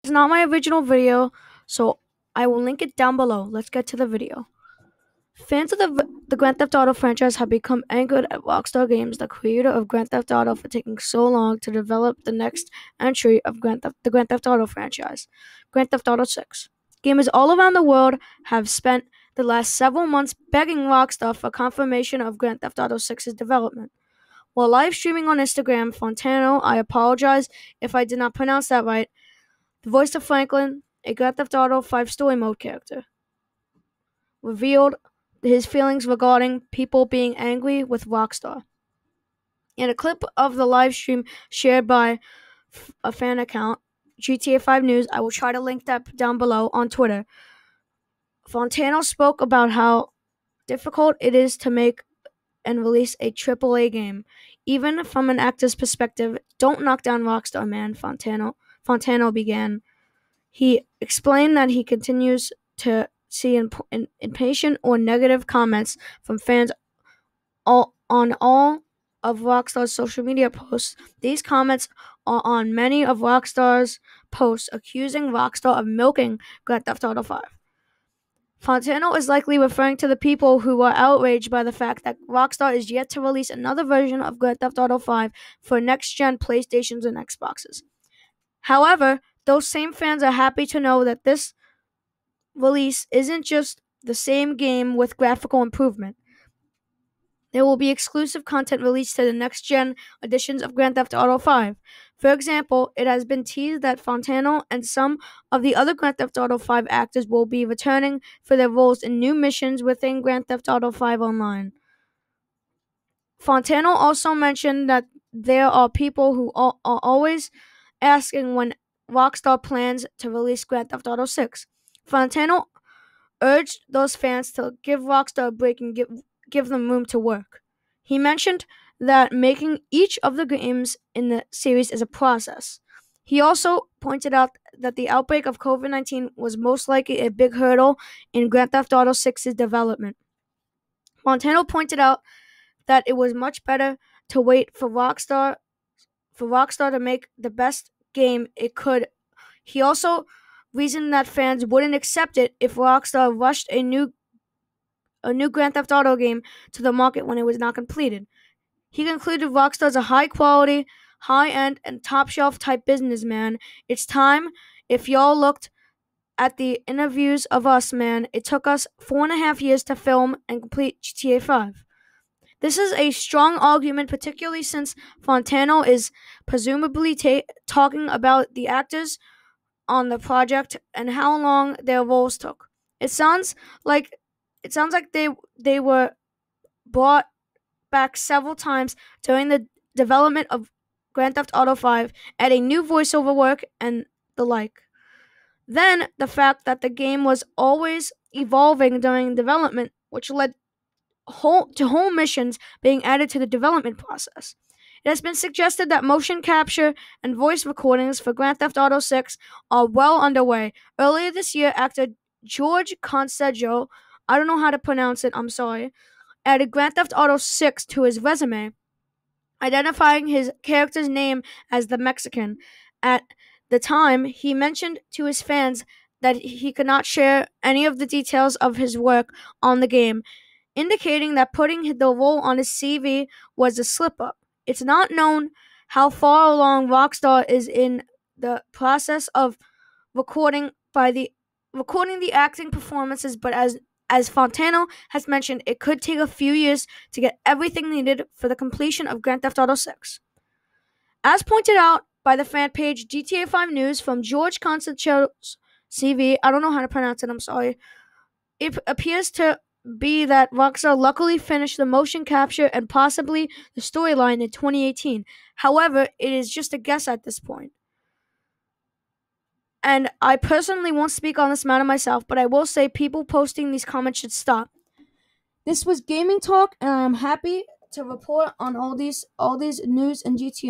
is not my original video, so I will link it down below. Let's get to the video. Fans of the Grand Theft Auto franchise have become angered at Rockstar Games, the creator of Grand Theft Auto, for taking so long to develop the next entry of the Grand Theft Auto franchise, Grand Theft Auto 6. Gamers all around the world have spent the last several months begging Rockstar for confirmation of Grand Theft Auto 6's development. While live streaming on Instagram, Fontano, I apologize if I did not pronounce that right, the voice of Franklin, a Grand Theft Auto 5 story mode character, revealed his feelings regarding people being angry with Rockstar. In a clip of the live stream shared by a fan account, GTA 5 News, I will try to link that down below on Twitter, Fontano spoke about how difficult it is to make and release a AAA game. Even from an actor's perspective, don't knock down Rockstar, man, Fontano began. He explained that he continues to see impatient or negative comments from fans on all of Rockstar's social media posts. These comments are on many of Rockstar's posts accusing Rockstar of milking Grand Theft Auto 5. Fontano is likely referring to the people who are outraged by the fact that Rockstar is yet to release another version of Grand Theft Auto 5 for next-gen PlayStations and Xboxes. However, those same fans are happy to know that this release isn't just the same game with graphical improvement. There will be exclusive content released to the next-gen editions of Grand Theft Auto 5. For example, it has been teased that Fontano and some of the other Grand Theft Auto 5 actors will be returning for their roles in new missions within Grand Theft Auto 5 Online. Fontano also mentioned that there are people who are always asking when Rockstar plans to release Grand Theft Auto 6. Fontano urged those fans to give Rockstar a break and give them room to work. He mentioned that making each of the games in the series is a process. He also pointed out that the outbreak of COVID-19 was most likely a big hurdle in Grand Theft Auto 6's development. Fontano pointed out that it was much better to wait for Rockstar to make the best game it could. He also reasoned that fans wouldn't accept it if Rockstar rushed a new Grand Theft Auto game to the market when it was not completed. He concluded Rockstar is a high-quality, high-end, and top-shelf type businessman. It's time. If y'all looked at the interviews of us, man, it took us 4.5 years to film and complete GTA 5. This is a strong argument, particularly since Fontano is presumably talking about the actors on the project and how long their roles took. It sounds like they were brought back several times during the development of Grand Theft Auto 5, adding new voiceover work and the like. Then, the fact that the game was always evolving during development, which led to whole missions being added to the development process. It has been suggested that motion capture and voice recordings for Grand Theft Auto 6 are well underway. Earlier this year, actor George Concejo, I don't know how to pronounce it, I'm sorry, added Grand Theft Auto 6 to his resume, identifying his character's name as the Mexican. At the time, he mentioned to his fans that he could not share any of the details of his work on the game, indicating that putting the role on his CV was a slip-up. It's not known how far along Rockstar is in the process of recording the acting performances, but as Fontano has mentioned, it could take a few years to get everything needed for the completion of Grand Theft Auto 6. As pointed out by the fan page GTA 5 News from George Constance's CV, I don't know how to pronounce it, I'm sorry, it appears to be that Rockstar luckily finished the motion capture and possibly the storyline in 2018. However, it is just a guess at this point. And I personally won't speak on this matter myself, but I will say people posting these comments should stop. This was Gaming Talk, and I am happy to report on all these news and GTA.